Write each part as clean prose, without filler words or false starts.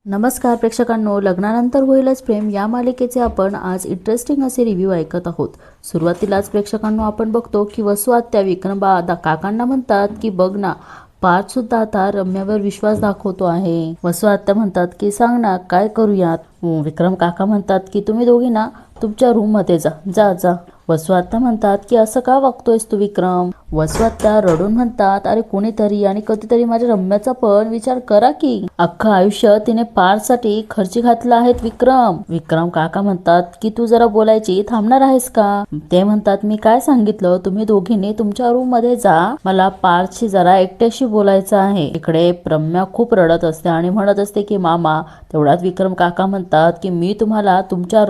नमस्कार प्रेक्षकांनो, लग्नानंतर होईलच प्रेम या मालिकेचे आपण आज इंटरेस्टिंग असे रिव्ह्यू ऐकत आहोत. सुरुवातीलाच प्रेक्षकांनो आपण बघतो की वसू आत्या विक्रम काकांना म्हणतात की बघ ना, पार्थ सुद्धा आता रम्यावर विश्वास दाखवतो आहे. वसू आत्या म्हणतात की सांग ना काय करूयात. विक्रम काका म्हणतात की तुम्ही दोघी ना तुमच्या रूम मध्ये जा जा जा. वसू आत्या म्हणतात की असं का वागतोयस तू विक्रम. वसू आत्या रडून म्हणतात अरे कोणीतरी आणि कधीतरी माझ्या रम्याचा पण विचार करा की अख्खं आयुष्य तिने पार्थसाठी खर्ची घातलं आहेत विक्रम. विक्रम काका म्हणतात की तू जरा बोलायची थांबणार आहेस का. ते म्हणतात मी काय सांगितलं, तुम्ही दोघींनी तुमच्या रूम मध्ये जा, मला पार्थशी जरा एकट्याशी बोलायचं आहे. इकडे रम्या खूप रडत असते आणि म्हणत असते की मामा. तेवढ्यात विक्रम काका म्हणतात की मी तुम्हाला तुमच्या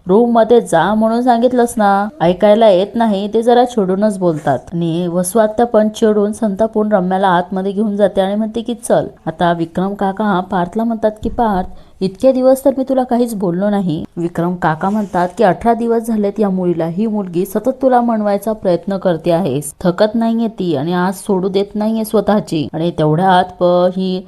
रूम मध्ये जा म्हणून सांगितलंस ना, ऐकायला येत नाही. ते जरा चिडूनच बोलतात आणि वसू आत्या पण चिडून संतापून रम्याला आतमध्ये घेऊन जाते आणि म्हणते की चल. आता विक्रम काका पार्थला म्हणतात की पार्थ, इतके दिवस तर मी तुला काहीच बोललो नाही. विक्रम काका म्हणतात की 18 दिवस झालेत या मुलीला, ही मुलगी सतत तुला म्हणवायचा प्रयत्न करते आहेस, थकत नाहीये ती आणि आज सोडू देत नाहीये स्वतःची. आणि तेवढ्यात ही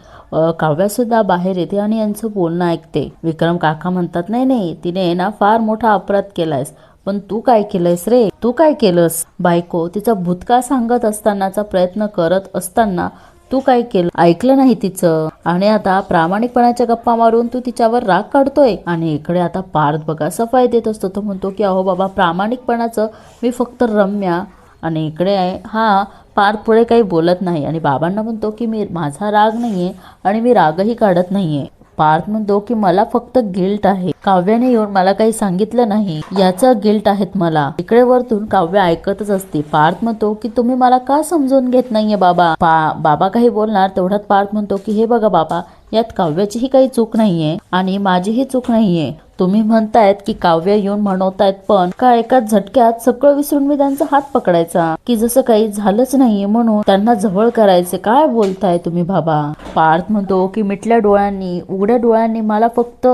काव्या सुद्धा बाहेर येते आणि यांचं बोलणं ऐकते. विक्रम काका म्हणतात नाही नाही, तिने ना फार मोठा अपराध केलायस, पण तू काय केलंयस रे, तू काय केलंस. बायको तिचा भूतकाळ सांगत असतानाचा प्रयत्न करत असताना तू काय केलं, ऐकलं नाही तिचं आणि आता प्रामाणिकपणाच्या गप्पा मारून तू तिच्यावर राग काढतोय. आणि इकडे आता पार्थ बघा सफाई देत असतो. तो म्हणतो की अहो बाबा, प्रामाणिकपणाचं मी फक्त रम्या. आणि इकडे हा पार्थ पुढे काही बोलत नाही आणि बाबांना म्हणतो की माझा राग नाहीये आणि मी रागही काढत नाहीये. पार्थ म्हणतो की मला फक्त गिल्ट आहे, काव्याने येऊन मला काही सांगितलं नाही याचं गिल्ट आहेत मला. इकडे वरतून काव्य ऐकतच असते. पार्थ म्हणतो की तुम्ही मला का समजून घेत नाहीये बाबा. बाबा काही बोलणार तेवढ्यात पार्थ म्हणतो की हे बघा बाबा, यात काव्याचीही काही चूक नाहीये आणि माझीही चूक नाहीये. तुम्ही म्हणतायत की काव्य येऊन म्हणवतायत, पण का एकाच झटक्यात सगळं विसरून मी त्यांचा हात पकडायचा की जसं काही झालंच नाहीये म्हणून त्यांना जवळ करायचे. काय बोलताय तुम्ही बाबा. पार्थ म्हणतो की मिटल्या डोळ्यांनी उघड्या डोळ्यांनी मला फक्त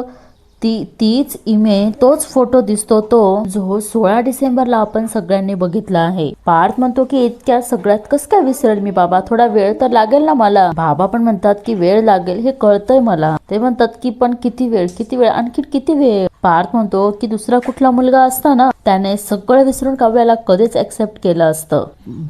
तीच इमेज, तोच फोटो दिसतो तो जो 16 डिसेंबरला आपण सगळ्यांनी बघितला आहे. पार्थ म्हणतो की इतक्या सगळ्यात कस काय विसरेल मी बाबा, थोडा वेळ तर लागेल ना मला. बाबा पण म्हणतात की वेळ लागेल हे कळतंय मला. ते म्हणतात की पण किती वेळ आणखी किती वेळ. पार्थ म्हणतो की दुसरा कुठला मुलगा असता ना त्याने सगळं विसरून काव्याला कधीच ऍक्सेप्ट केलं असतं.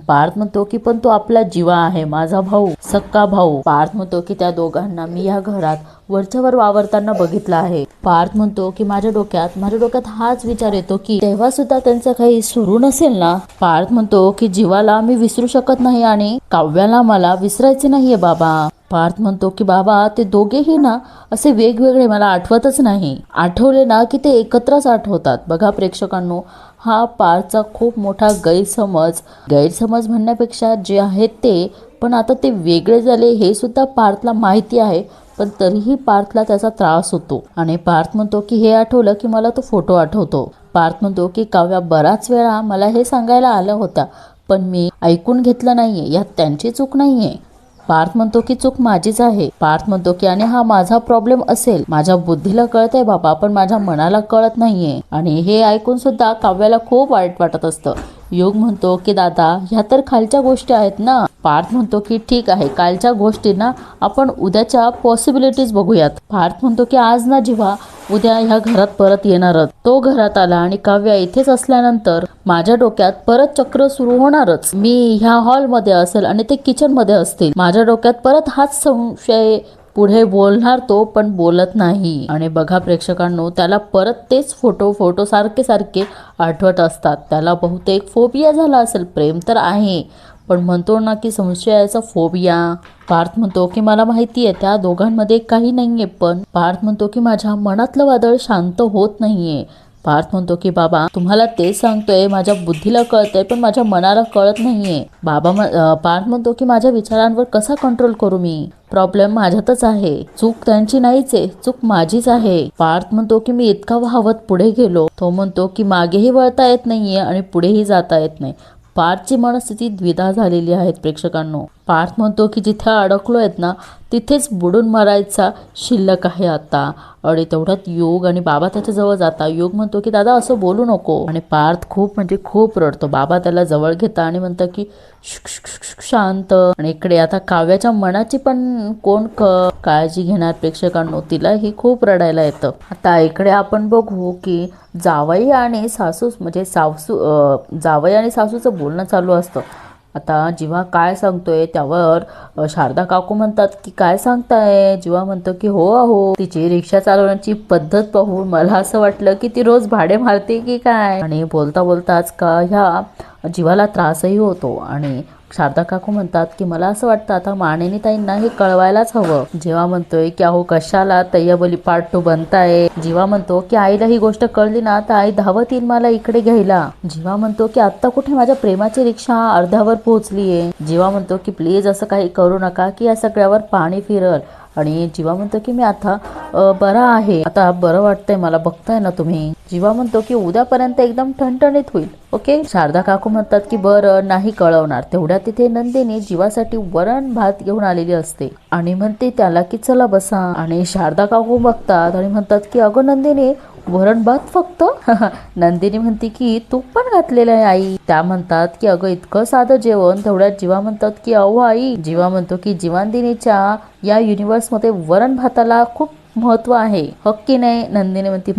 पार्थ म्हणतो की पण तो आपला जीवा आहे, माझा भाऊ, सक्का भाऊ. पार्थ म्हणतो की त्या दोघांना मी या घरात वरच्यावर वावरताना बघितलं आहे. पार्थ म्हणतो की माझ्या डोक्यात हाच विचार येतो की तेव्हा सुद्धा त्यांचं काही सुरू नसेल ना. पार्थ म्हणतो की जीवाला मी विसरू शकत नाही आणि काव्याला मला विसरायचे नाहीये बाबा. पार्थ म्हणतो की बाबा, ते दोघेही ना असे वेगवेगळे मला आठवतच नाही, आठवले ना की ते एकत्रच आठवतात. बघा प्रेक्षकांनो, हा पार्थचा खूप मोठा गैरसमज म्हणण्यापेक्षा जे आहेत ते, पण आता ते वेगळे झाले हे सुद्धा पार्थला माहिती आहे, पण तरीही पार्थला त्याचा त्रास होतो. आणि पार्थ म्हणतो की हे आठवलं की मला तो फोटो आठवतो. पार्थ म्हणतो की काव्या बराच वेळा मला हे सांगायला आलं होत्या, पण मी ऐकून घेतलं नाहीये, यात त्यांची चूक नाहीये. पार्थ म्हणतो की चूक माझीच आहे. पार्थ म्हणतो की आणि हा माझा प्रॉब्लेम असेल, माझ्या बुद्धीला कळतंय बाबा, पण माझ्या मनाला कळत नाहीये. आणि हे ऐकून सुद्धा काव्याला खूप वाईट वाटत असतं. युग म्हणतो की दादा, ह्या तर खालच्या गोष्टी आहेत ना. पार्थ म्हणतो की ठीक आहे, कालच्या गोष्टींना आपण उद्याच्या पॉसिबिलिटीज बघूयात. पार्थ म्हणतो की आज ना जेव्हा उद्या ह्या घरात परत येणारच, तो घरात आला आणि काव्या इथेच असल्यानंतर माझ्या डोक्यात परत चक्र सुरू होणारच. मी ह्या हॉलमध्ये असेल आणि ते किचन मध्ये असतील, माझ्या डोक्यात परत हाच संशय पुढे बोलणार तो, पण बोलत नाही. आणि बघा प्रेक्षकांनो, त्याला परत तेच फोटो सारखे आठवत असतात. त्याला बहुतेक फोबिया झाला असेल. प्रेम तर आहे, पण म्हणतो ना की संशयाचा फोबिया. पार्थ म्हणतो की मला माहिती आहे त्या दोघांमध्ये काही नाहीये, पण पार्थ म्हणतो की माझ्या मनातलं वादळ शांत होत नाहीये. पार्थ म्हणतो की बाबा, तुम्हाला तेच सांगतोय, माझ्या बुद्धीला कळतंय पण माझ्या मनाला कळत नाहीये. पार्थ म्हणतो की माझ्या विचारांवर कसा कंट्रोल करू मी, प्रॉब्लेम माझ्यातच आहे, चूक त्यांची नाहीच आहे, चूक माझीच आहे. पार्थ म्हणतो की मी इतका वाहवत पुढे गेलो. तो म्हणतो की मागेही वळता येत नाहीये आणि पुढेही जाता येत नाही. पार्थची मनस्थिती द्विधा झालेली आहेत प्रेक्षकांनो. पार्थ म्हणतो की जिथे अडकलो आहेत ना तिथेच बुडून मरायचा शिल्लक आहे आता. आणि तेवढ्यात योग आणि बाबा त्याच्या जवळ जाता. योग म्हणतो की दादा असं बोलू नको. आणि पार्थ खूप रडतो. बाबा त्याला जवळ घेता आणि म्हणतात की शांत. आणि इकडे आता काव्याच्या मनाची पण कोण काळजी घेणार प्रेक्षकांनो, तिलाही खूप रडायला येतं. आता इकडे आपण बघू की जावई आणि सासू म्हणजे जावई आणि सासूचं बोलणं चालू असतं. आता जीवा काय सांगतोय त्यावर शारदा काकू म्हणतात की काय सांगताय. जीवा म्हणतो की हो अहो, तिची रिक्षा चालवण्याची पद्धत पाहून मला असं वाटलं की ती रोज भाडे मारते की काय. आणि बोलता बोलताच का ह्या जीवाला त्रासही होतो. आणि शारदा काकू म्हणतात की मला असं वाटतं आता मानेनी ताईंना हे कळवायलाच हवं. जीवा म्हणतोय की अहो कशाला तय्यबली पार्ट 2 बनताय. जीवा म्हणतो की आईला ही गोष्ट कळली ना तर आई धावत येईल मला इकडे घ्यायला. जीवा म्हणतो की आता कुठे माझ्या प्रेमाची रिक्षा अर्ध्यावर पोहोचलीये. जीवा म्हणतो की प्लीज असं काही करू नका की या सगळ्यावर पाणी फिरल. आणि जीवा म्हणतो की मी आता बरा आहे, आता बरं वाटतंय मला, बघताय ना तुम्ही. जीवा म्हणतो की उद्यापर्यंत एकदम ठणठणीत होईल. ओके. शारदा काकू म्हणतात की बरं नाही कळवणार. तेवढ्या तिथे नंदिनी जीवासाठी वरण भात घेऊन आलेली असते आणि म्हणते त्याला की चला बसा. आणि शारदा काकू बघतात आणि म्हणतात की अगं नंदिनी वरण भात फक्त. नंदिनी म्हणते की तूप पण घातलेलं आहे आई. त्या म्हणतात की अगं इतकं साधं जेवण. तेवढ्यात जीवा म्हणतात की अहो आई. जीवा म्हणतो की जीवांदिनीच्या या युनिव्हर्स मध्ये वरण भाताला खूप महत्व आहे, हो की नाही. नंदिनी म्हणते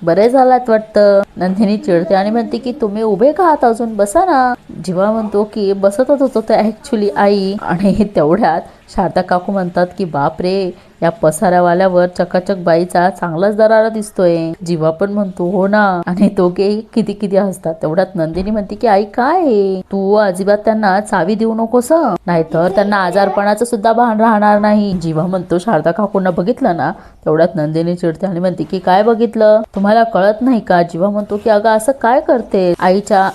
बरे झालात वाटतं. नंदिनी चिडते आणि म्हणते की तुम्ही उभे का आहात अजून, बसा ना. जीवा म्हणतो की बसतच होतो ते ऍक्च्युली आई. आणि तेवढ्यात शारदा काकू म्हणतात की बाप रे, या पसाऱ्यावाल्यावर चकाचक बाईचा चांगलाच दरारा दिसतोय. जीवा पण म्हणतो हो ना. आणि दोघेही किती किती हसतात. तेवढ्यात नंदिनी म्हणते की आई काय आहे, तू अजिबात त्यांना चावी देऊ नकोस, नाहीतर त्यांना आजारपणाचं सुद्धा भान राहणार नाही. जीवा म्हणतो शारदा काकूंना बघितलं ना. तेवढ्यात नंदिनी चिडते आणि म्हणते की काय बघितलं, तुम्हाला कळत नाही का. जीवा म्हणतो की अगं असं काय करते,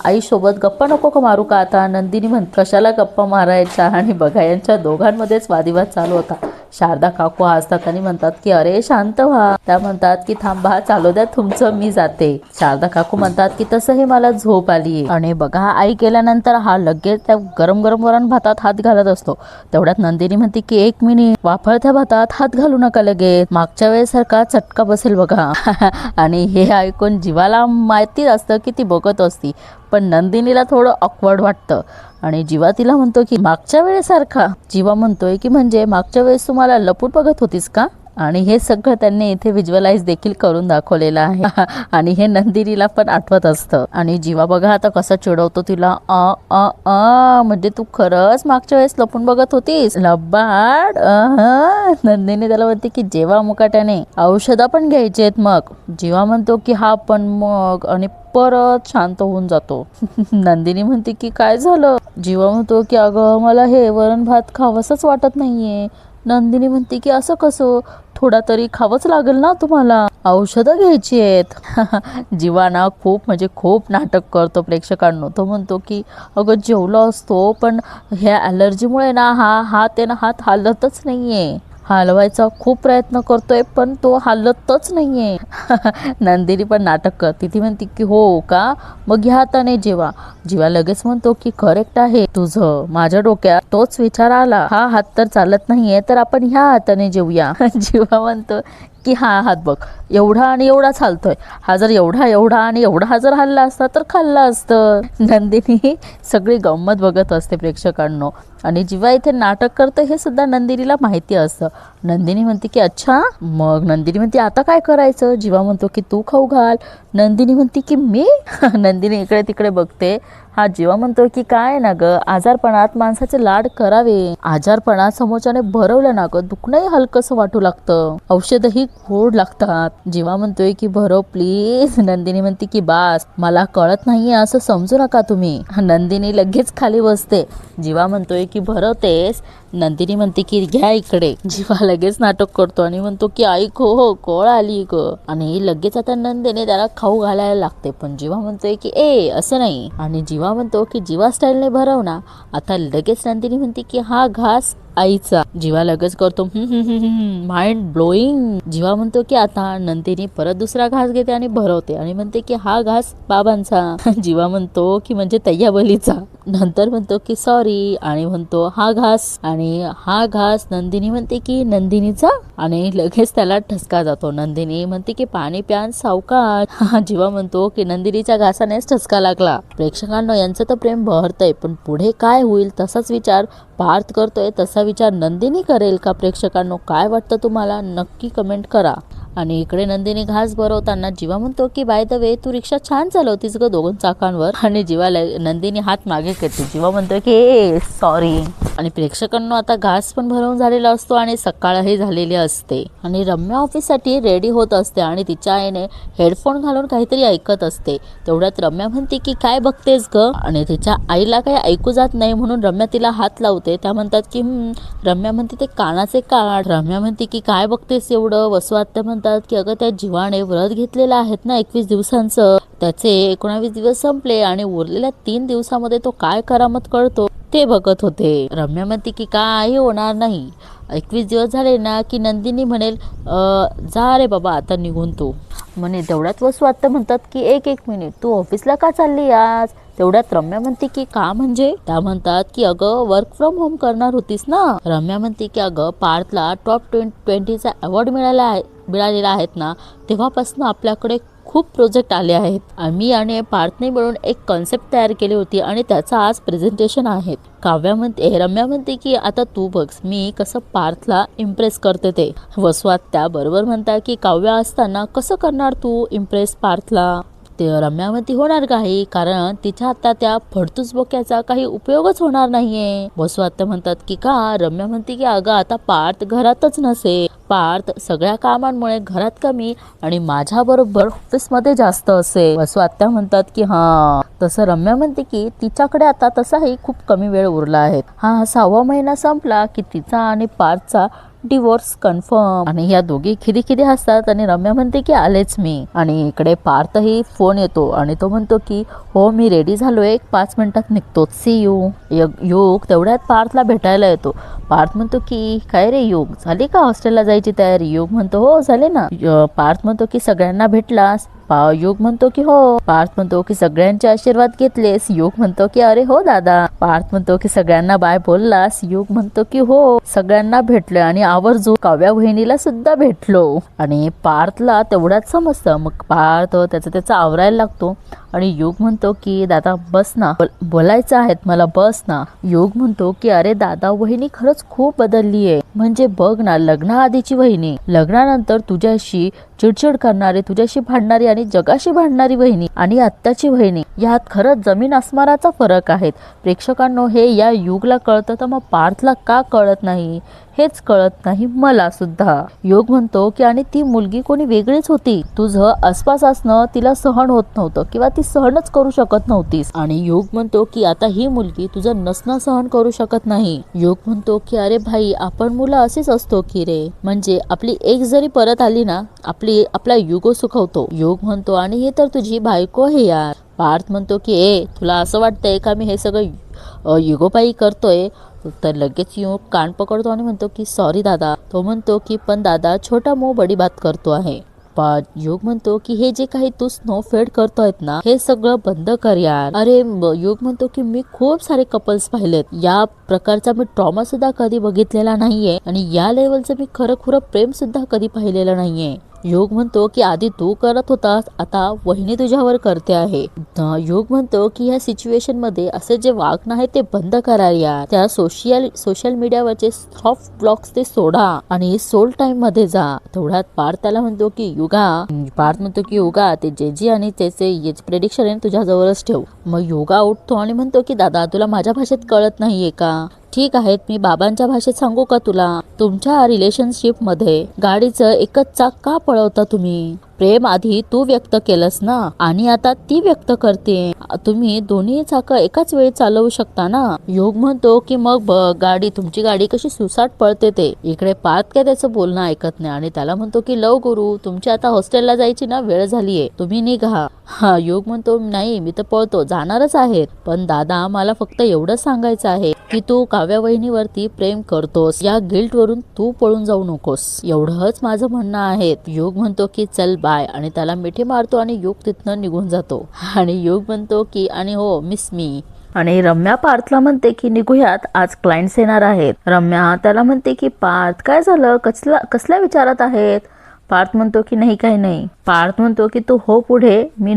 आईसोबत गप्पा नको का मारू का आता. नंदिनी म्हणते कशाला गप्पा मारायच्या. आणि बघा यांच्या दोघांमध्येच वादिवाद चालू होता. शारदा काकू हसतात आणि म्हणतात की अरे शांत व्हा. त्या म्हणतात की थांबा, चालू द्या तुमचं, मी जाते. शारदा काकू म्हणतात की तसंही मला झोप आली. आणि बघा आई गेल्यानंतर हा लगेच त्या गरम गरम वरण भातात हात घालत असतो. तेवढ्यात नंदिनी म्हणते की 1 मिनिट, वाफळत्या भातात हात घालू नका लगेच, मागच्या वेळेसारखा चटका बसेल बघा. आणि हे ऐकून जीवाला माहिती असतं की ती बघत असती, पण नंदिनीला थोडं ऑकवर्ड वाटतं. आणि जीवा तिला म्हणतो की मागच्या वेळेसारखा. जीवा म्हणतोय की म्हणजे मागच्या वेळेस तुम्हाला लपून बघत होतीस का. आणि हे सगळं त्यांनी इथे व्हिज्युअलाइज देखील करून दाखवलेलं आहे. आणि हे नंदिनीला पण आठवत असतं. आणि जीवा बघा आता कसा चिडवतो तिला. म्हणजे तू खरंच मागच्या वेळेस लपून बघत होतीस लबाड. नंदिनी त्याला म्हणते की जेव्हा मुकाट्याने औषधं पण घ्यायची आहेत मग. जीवा म्हणतो की हा पण मग, आणि परत शांत होऊन जातो. नंदिनी म्हणते की काय झालं. जीवा म्हणतो की अगं मला हे वरण भात खावंसच वाटत नाहीये. नंदिनी म्हणते की असं कसं, थोडा तरी खावंच लागेल ना तुम्हाला, औषधं घ्यायची आहेत. जीवाना खूप नाटक करतो प्रेक्षकांनो. तो म्हणतो की अगं जेवलो असतो पण ह्या ॲलर्जीमुळे ना हात हालतच नाहीये, हलवायचा खूप प्रयत्न करतोय पण तो हलतच नाहीये. नंदिनी पण नाटक करते. ती म्हणते की हो का, मग ह्या हाताने जेवा. जीवा लगेच म्हणतो की करेक्ट आहे तुझं, माझ्या डोक्यात तोच विचार आला, हा हात तर चालत नाहीये तर आपण ह्या हाताने जेवूया. जीवा म्हणतो की हा हात बघ, एवढा आणि एवढाच हालतोय, हा जर एवढा आणि एवढा हा जर हल्ला असता तर खाल्ला असतं. नंदिनी सगळी गंमत बघत असते प्रेक्षकांनो. आणि जीवा इथे नाटक करतं हे सुद्धा नंदिनीला माहिती असतं. नंदिनी म्हणते की अच्छा. मग नंदिनी म्हणते आता काय करायचं. जीवा म्हणतो की तू खाऊ घाल. नंदिनी म्हणते की मी. नंदिनी इकडे तिकडे बघते. हा जीवा म्हणतो की काय ना ग, आजारपणात माणसाचे लाड करावे, आजारपणात समोरच्याने भरवलं ना ग, दुखणंही हलकंसं वाटू लागतं, औषधही गोड लागतात. जीवा म्हणतोय की भरव प्लीज. नंदिनी म्हणते की बास, मला कळत नाहीये असं समजू नका तुम्ही. नंदिनी लगेच खाली बसते. जीवा म्हणतोय की भरवतेस. नंदिनी म्हणते की घ्या इकडे. जीवा लगेच नाटक करतो आणि म्हणतो की ऐक हो कोळ आली ग. आणि लगेच आता नंदिनी त्याला खाऊ घालायला लागते. पण जीवा म्हणतोय की असं नाही. आणि जीवा म्हणतो की जीवा स्टाईलने भरव ना. आता लगेच नंदिनी म्हणते की हा घास आईचा. जीवा लगेच करतो माइंड ब्लोईंग. जीवा म्हणतो की आता नंदिनी परत दुसरा घास घेते आणि भरवते आणि म्हणते की हा घास बाबांचा. जीवा म्हणतो की म्हणजे तय्याबलीचा. नंतर म्हणतो की सॉरी आणि म्हणतो हा घास, आणि हा घास नंदिनी म्हणते की नंदिनीचा, आणि लगेच त्याला ठसका जातो. नंदिनी म्हणते की पाणी प्यान सावकाश. जीवा म्हणतो की नंदिनीच्या घासानेच ठसका लागला. प्रेक्षकांना यांचं तर प्रेम बहरतंय, पण पुढे काय होईल तसाच विचार पार्थ करतोय. तसा विचार नंदिनी करेल का? प्रेक्षकांनो काय वाटतं तुम्हाला? नक्की कमेंट करा. आणि इकडे नंदिनी घास भरवताना जीवा म्हणतो की बाय द वे तू रिक्षा छान चालवतीस ग दोघं चाकांवर. आणि जीवा नंदिनी हात मागे करते. जीवा म्हणतो की सॉरी. आणि प्रेक्षकांना आता घास पण भरवून झालेला असतो आणि सकाळही झालेली असते. आणि रम्या ऑफिससाठी रेडी होत असते आणि तिच्या आईने हेडफोन घालून काहीतरी ऐकत असते. तेवढ्यात रम्या म्हणते की काय बघतेस ग? आणि तिच्या आईला काही ऐकू जात नाही म्हणून रम्या तिला हात लावते. त्या म्हणतात की रम्या म्हणते ते कानाचे काढ. रम्या म्हणते की काय बघतेस एवढं? वसू आत्या म्हणतात की अगं त्या जीवाने व्रत घेतलेलं आहेत ना 21 दिवसांचं, त्याचे 19 दिवस संपले आणि उरलेल्या 3 दिवसामध्ये तो काय करामत करतो ते बघत होते. रम्या म्हणते की काही होणार नाही, 21 दिवस झाले ना की नंदिनी म्हणेल जा रे बाबा आता निघून तू म्हणे. तेवढ्यात वसू आत्या म्हणतात की एक मिनिट, तू ऑफिसला का चालली आज? तेवढ्यात रम्या म्हणते की का म्हणजे? त्या म्हणतात की अगं वर्क फ्रॉम होम करणार होतीस ना. रम्या म्हणते की अगं पार्थला टॉप 20चा अवॉर्ड मिळालेला आहेत ना, तेव्हापासून आपल्याकडे खूप प्रोजेक्ट आले आहेत. आम्ही आणि पार्थने मिळून एक कॉन्सेप्ट तयार केली होती आणि त्याचा आज प्रेझेंटेशन आहे. रम्या म्हणते की आता तू बघ मी कसं पार्थला इम्प्रेस करते ते. वसू आत्या बरोबर म्हणतात की काव्या असताना कसं करणार तू इम्प्रेस पार्थला? ते रम्या म्हणते होणार काही, कारण तिच्या आता त्या फडतूस बोक्याचा काही उपयोगच होणार नाहीये. वसू आत्या म्हणतात की का? रम्या म्हणते की अगं आता पार्थ घरातच नसे, पार्थ सगळ्या कामांमुळे घरात कमी आणि माझ्या बरोबर ऑफिसमध्ये जास्त असे. वसू आत्या म्हणतात की हा. तसं रम्या म्हणते की तिच्याकडे आता तसाही खूप कमी वेळ उरला आहे. 6वा महिना संपला की तिचा आणि पार्थचा डिवोर्स कन्फर्म. आणि या दोघी खिदी हसतात आणि रम्या म्हणते की आलेच मी. आणि इकडे पार्थही फोन येतो आणि तो म्हणतो की हो मी रेडी झालोय, 5 मिनिटात निघतो, सी यू. योग तेवढ्यात पार्थला भेटायला येतो. पार्थ म्हणतो की काय रे योग, झाली का हॉस्टेलला जायची तयारी? योग म्हणतो हो झाले ना. पार्थ म्हणतो की सगळ्यांना भेटलास? योग म्हणतो की हो. पार्थ म्हणतो की सगळ्यांचे आशीर्वाद घेतलेस? योग म्हणतो की अरे हो दादा. पार्थ म्हणतो की सगळ्यांना बाय बोललास? योग म्हणतो की हो सगळ्यांना भेटलो आणि आवर्जून काव्या बहिणीला सुद्धा भेटलो. आणि पार्थला तेवढ्याच समजतं. मग पार्थ त्याचा आवरायला लागतो आणि योग म्हणतो की दादा बस ना, बोलायचं आहेत मला, बस ना. योग म्हणतो की अरे दादा वहिनी खरंच खूप बदलली आहे. म्हणजे बघ ना, लग्नाआधीची वहिनी, लग्नानंतर तुझ्याशी चिडचिड करणारी, तुझ्याशी भांडणारी आणि जगाशी भांडणारी वहिनी, आणि आत्ताची वहिनी, यात खरंच जमीन आसमानाचा फरक आहे. प्रेक्षकांनो हे या युगला कळतं तर मग पार्थला का कळत नाही हेच कळत नाही मला सुद्धा. योग म्हणतो की आणि ती मुलगी कोणी वेगळीच होती, तुझं आसपास असणं तिला सहन होत नव्हतं किंवा ती सहनच करू शकत नव्हतीस. आणि योग म्हणतो की आता ही मुलगी तुझं नसणं सहन करू शकत नाही. योग म्हणतो की अरे भाई आपण मुलं असेच असतो की रे, म्हणजे आपली एक जरी परत आली ना आपला युगो सुखवतो. योग म्हणतो आणि हे तर तुझी बायको आहे यार. पार्थ म्हणतो की तुला असं वाटतंय का मी हे सगळं युगोपायी करतोय? तर लगेच योग कान पकडतो आणि म्हणतो की सॉरी दादा. तो म्हणतो की पण दादा छोटा मुंह बडी बात करतो आहे. योग म्हणतो की हे जे काही तू स्नो फेड करतोय ना हे सगळं बंद कर यार. अरे योग म्हणतो की मी खूप सारे कपल्स पाहिलेत, या प्रकारचा मी ट्रॉमा सुद्धा कधी बघितलेला नाहीये आणि या लेवलचं मी खरं प्रेम सुद्धा कधी पाहिलेलं नाहीये. योग म्हणतो की आधी तू करत होतास, आता वहिनी तुझ्यावर करते आहे. योग म्हणतो की या सिच्युएशन मध्ये असे जे वागणं आहे ते बंद करा यार. त्या सोशल मीडियावरचे सॉफ्ट ब्लॉग्स ते सोडा आणि सोल टाइम मध्ये जा. तेवढ्यात पार्थ त्याला म्हणतो की पार्थ म्हणतो की योगा ते जेजी आणि त्याचे प्रेडिक्शन आहे तुझ्या जवळच ठेव. मग योगा उठतो आणि म्हणतो की दादा तुला माझ्या भाषेत कळत नाहीये का? ठीक आहे मी बाबांच्या भाषेत सांगू का तुला? तुमच्या रिलेशनशिप मध्ये गाडीचं एकच चाक का पळवता तुम्ही? प्रेम आधी तू व्यक्त केलंस ना आणि आता ती व्यक्त करते. तुम्ही दोन्ही चाकं एकाच वेळी चालवू शकता ना. योग म्हणतो की मग गाडी तुमची गाडी कशी सुसाट पळते ते. इकडे पार्थ काय त्याचं बोलणं ऐकत नाही आणि त्याला म्हणतो की लव गुरु, तुमची आता हॉस्टेलला जायची ना वेळ झालीये, तुम्ही निघा. हा योग म्हणतो नाही मी तर पळतो, जाणारच आहे, पण दादा मला फक्त एवढंच सांगायचं आहे की तू काव्या वहिनीवरती प्रेम करतोस, या गिल्ट वरून तू पळून जाऊ नकोस, एवढंच माझं म्हणणं आहे. योग म्हणतो की चल बाय आणि त्याला मिठी मारतो आणि योग तिथनं निघून जातो. आणि योग म्हणतो की आणि हो मिस मी. आणि रम्या पार्थला म्हणते की निघूयात, आज क्लायंट्स येणार आहेत. रम्या त्याला म्हणते की पार्थ काय झालं, कसल्या विचारात आहेत. पार्थ म्हणतो की नाही काही नाही. पार्थ म्हणतो की तू हो पुढे, मी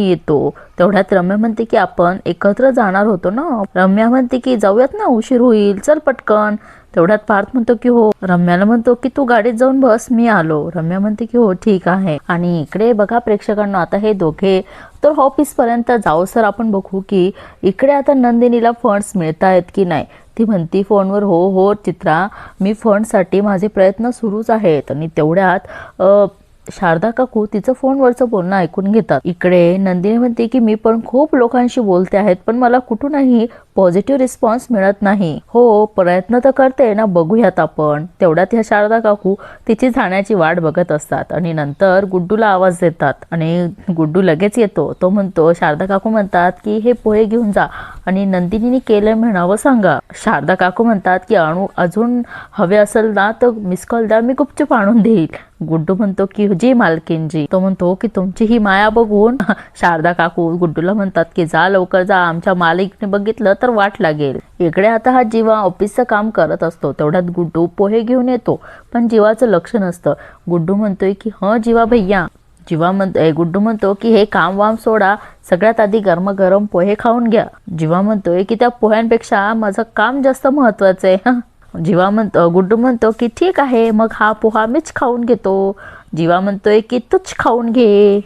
येतो. तेवढ्यात रम्या म्हणते की आपण एकत्र जाणार होतो ना. रम्या म्हणते की जाऊयात ना, उशीर होईल, चल पटकन. तेवढ्यात पार्थ म्हणतो की हो. रम्याला म्हणतो की तू गाडीत जाऊन बस, मी आलो. रम्या म्हणते की हो ठीक आहे. आणि इकडे बघा प्रेक्षकांना, आता हे दोघे तर ऑफिस पर्यंत जाऊ सर आपण बघू की इकडे आता नंदिनीला फंड्स मिळत आहेत की नाही. ती म्हणती फोनवर हो हो चित्रा, मी फंडसाठी माझे प्रयत्न सुरूच आहेत. आणि तेवढ्यात शारदा काकू तिचं फोनवरचं बोलणं ऐकून घेतात. इकडे नंदिनी म्हणते की मी पण खूप लोकांशी बोलते आहेत, पण मला कुठूनही पॉझिटिव्ह रिस्पॉन्स मिळत नाही. हो प्रयत्न तर करते ना, बघूयात आपण. तेवढ्यात ह्या शारदा काकू तिची जाण्याची वाट बघत असतात आणि नंतर गुड्डूला आवाज देतात आणि गुड्डू लगेच येतो. तो म्हणतो, शारदा काकू म्हणतात की हे पोहे घेऊन जा आणि नंदिनीने केलं म्हणावं सांगा. शारदा काकू म्हणतात की अजून हवे असेल ना तर मिस कॉल द्या, मी गुपचूप आणून देईल. गुड्डू म्हणतो की जी मालकीनजी. तो म्हणतो की तुमची ही माया बघून शारदा काकू गुड्डूला म्हणतात की जा लवकर जा, आमच्या मालिकने बघितलं तर वाट लागेल. इकडे आता हा जीवा ऑफिसचं काम करत असतो. तेवढ्यात गुड्डू पोहे घेऊन येतो, पण जीवाचं लक्ष नसतं. गुड्डू म्हणतोय की जीवा भैया. गुड्डू म्हणतो की हे काम वाम सोडा, सगळ्यात आधी गरम पोहे खाऊन घ्या. जीवा म्हणतोय की त्या पोह्यांपेक्षा माझं काम जास्त महत्वाचं आहे. गुड्डू म्हणतो की ठीक आहे, मग हा पोहा मीच खाऊन घेतो. जीवा म्हणतोय की तूच खाऊन घे.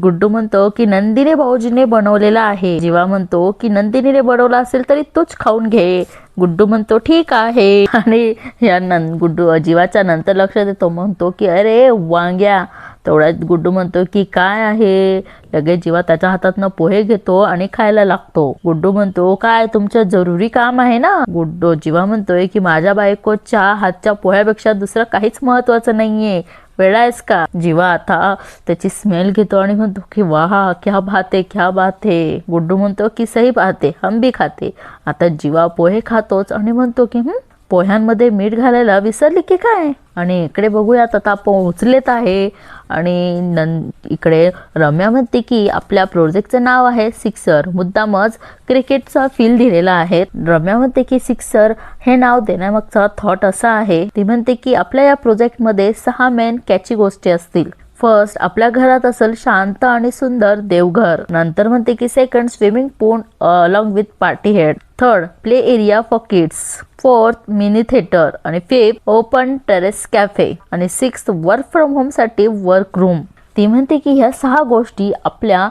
गुड्डू म्हणतो की नंदिनी भाऊजीने बनवलेला आहे. जीवा म्हणतो की नंदिनीने बनवला असेल तरी तूच खाऊन घे. गुड्डू म्हणतो ठीक आहे. आणि या गुड्डू जीवाच्या नंतर लक्ष देतो, म्हणतो की अरे वांग्या. तेवढ्यात गुड्डू म्हणतो की काय आहे. लगेच जीवा त्याच्या हातातनं पोहे घेतो आणि खायला लागतो. गुड्डू म्हणतो काय तुमचं जरुरी काम आहे ना. जीवा म्हणतोय की माझ्या बायकोच्या हातच्या पोह्यापेक्षा दुसरं काहीच महत्वाचं नाहीये, वेळा आहेस का. जीवा आता त्याची स्मेल घेतो आणि म्हणतो की वाह क्या बात है, क्या बात है. गुड्डू म्हणतो की सही बात है, हम भी खाते. आता जीवा पोहे खातोच आणि म्हणतो की पोह्यांमध्ये मीठ घालायला विसरली की काय. आणि इकडे बघूयात आता पोहोचलेत आहे. आणि इकडे रम्या म्हणते की आपल्या प्रोजेक्टचं नाव आहे सिक्सर, मुद्दामच क्रिकेटचा फील दिलेला आहे. रम्या म्हणते की सिक्सर हे नाव देण्यामागचा थॉट असा आहे. ती म्हणते की आपल्या या प्रोजेक्टमध्ये 6 मेन कॅची गोष्टी असतील. फर्स्ट, आपल्या घरात असेल शांत आणि सुंदर देवघर. नंतर म्हणते की second, swimming pool along with party head. Third, play area for kids. Fourth, mini theatre. आणि फिफ्थ, ओपन टेरेस कॅफे. आणि सिक्स्थ, वर्क फ्रॉम होम साठी वर्क रूम. ती म्हणते की ह्या 6 गोष्टी आपल्या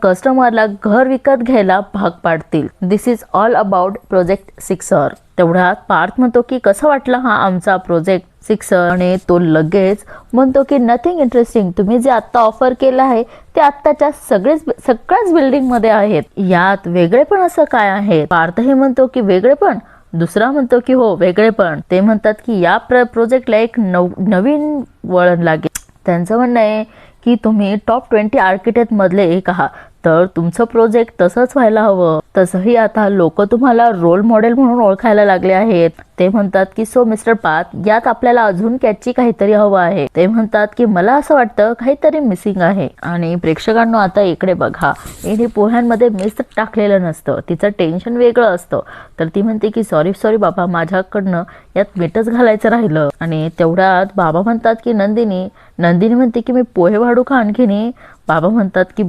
कस्टमरला घर विकत घ्यायला भाग पाडतील. This is all about project sixer. तेवढ्यात पार्थ म्हणतो की कसं वाटलं हा आमचा प्रोजेक्ट सिक्सर. आणि तो लगेच म्हणतो की नथिंग इंटरेस्टिंग, तुम्ही जे आता ऑफर केलं आहे ते आत्ताच्या सगळ्याच बिल्डिंग मध्ये आहेत, यात वेगळेपण असं काय आहे. पार्थ हे म्हणतो की वेगळेपण. दुसरा म्हणतो की हो वेगळेपण. ते म्हणतात की या प्रोजेक्टला एक नवीन वळण लागेल. त्यांचं म्हणणं आहे की तुम्ही टॉप 20 आर्किटेक्ट मधले एक आहात, तर तुमचं प्रोजेक्ट तसंच व्हायला हवं. तसंही आता लोक तुम्हाला रोल मॉडेल म्हणून ओळखायला लागले आहेत. ते म्हणतात की सो मिस्टर पार्थ, यात आपल्याला अजून कॅची काहीतरी हवं आहे. ते म्हणतात की मला असं वाटतं काहीतरी मिसिंग आहे. आणि प्रेक्षकांनो आता इकडे बघा, हिने पोह्यांमध्ये मीच टाकलेलं नसतं, तिचं टेन्शन वेगळं असतं. तर ती म्हणते की सॉरी बाबा, माझ्याकडनं यात मीठच घालायचं राहिलं. आणि तेवढ्यात बाबा म्हणतात की नंदिनी म्हणते की मी पोहे वाढू का आणखीन. बाबा म्हणतात की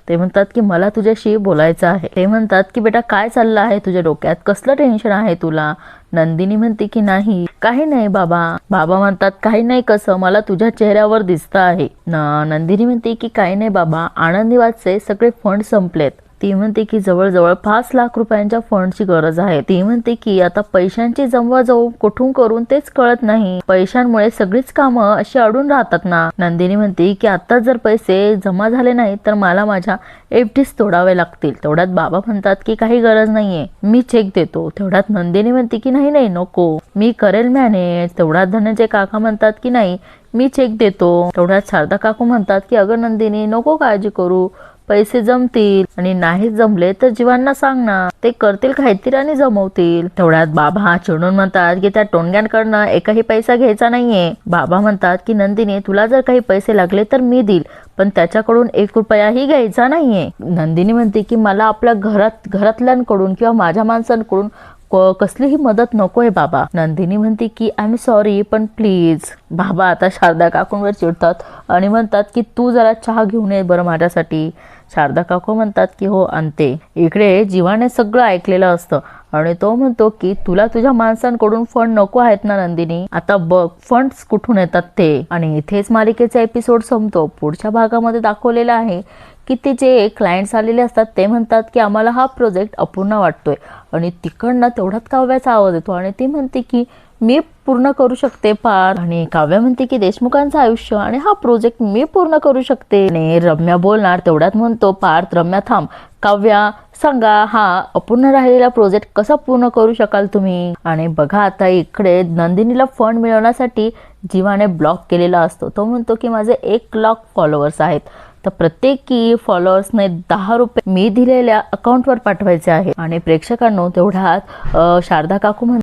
ते म्हणतात की मला तुझ्याशी बोलायचं आहे. ते म्हणतात की बेटा काय चाललं आहे तुझ्या डोक्यात, कसलं टेन्शन आहे तुला. नंदिनी म्हणते की नाही काही नाही बाबा. बाबा म्हणतात काही नाही कसं, मला तुझ्या चेहऱ्यावर दिसतं आहे. नंदिनी म्हणते की काही नाही बाबा, आनंदीवादचे सगळे फंड संपलेत. ती म्हणते की जवळजवळ 5 लाख रुपयांच्या फंडची गरज आहे. ती म्हणते की आता पैशांची जमवाजमव कुठून करून तेच कळत नाही. पैशांमुळे सगळीच कामं अशी अडून राहतात ना. नंदिनी म्हणते की आता जर पैसे जमा झाले नाही तर मला माझ्या एफडीच तोडावे लागतील. तेवढ्यात बाबा म्हणतात की काही गरज नाहीये, मी चेक देतो. तेवढ्यात नंदिनी म्हणते की नाही नाही नको, मी करेल मॅनेज. तेवढ्यात धनंजय काका म्हणतात की नाही मी चेक देतो. तेवढ्यात शारदा काकू म्हणतात की अगं नंदिनी नको काळजी करू, पैसे जमतील आणि नाही जमले तर जीवांना सांग ना, ते करतील काहीतरी आणि जमवतील. तेवढ्यात बाबा चिडून म्हणतात की त्या टोनग्यांकडनं एकही पैसा घ्यायचा नाहीये. बाबा म्हणतात की नंदिनी तुला जर काही पैसे लागले तर मी देईल, पण त्याच्याकडून 1 रुपयाही घ्यायचा नाहीये. नंदिनी म्हणते की मला आपल्या घरातल्यांकडून किंवा माझ्या माणसांकडून कसलीही मदत नकोय बाबा. नंदिनी म्हणते की आय एम सॉरी पण प्लीज. बाबा आता शारदा काकूंवर चिडतात आणि म्हणतात की तू जरा चहा घेऊन ये बरं माझ्यासाठी. शारदा काकू म्हणतात की हो आणते. इकडे जीवाने सगळं ऐकलेलं असतं आणि तो म्हणतो की तुला तुझ्या माणसांकडून फंड नको आहेत ना नंदिनी, आता बघ फंड्स कुठून येतात ते. आणि इथेच मालिकेचा एपिसोड संपतो. पुढच्या भागामध्ये दाखवलेलं आहे की ते जे क्लायंट्स आलेले असतात ते म्हणतात की आम्हाला हा प्रोजेक्ट अपूर्ण वाटतोय आणि तिकडनं तेवढ्यात काव्याचा आवाज येतो आणि ती म्हणते की मी पूर्ण करू शकते पार. आणि काव्या म्हणते की देशमुखांचं आयुष्य आणि हा प्रोजेक्ट मी पूर्ण करू शकते. आणि रम्या बोलणार तेवढ्यात म्हणतो पार्थ रम्या थांब, काव्या सांगा हा अपूर्ण राहिलेला प्रोजेक्ट कसा पूर्ण करू शकाल तुम्ही. आणि बघा आता इकडे नंदिनीला फंड मिळवण्यासाठी जीवाने ब्लॉक केलेला असतो. तो म्हणतो की माझे 1 लाख फॉलोअर्स आहेत, तर प्रत्येकी फॉलोअर्सने 10 रुपये मी दिलेल्या अकाउंटवर पाठवायचे आहे. आणि प्रेक्षकांनो तेवढ्यात शारदा काकू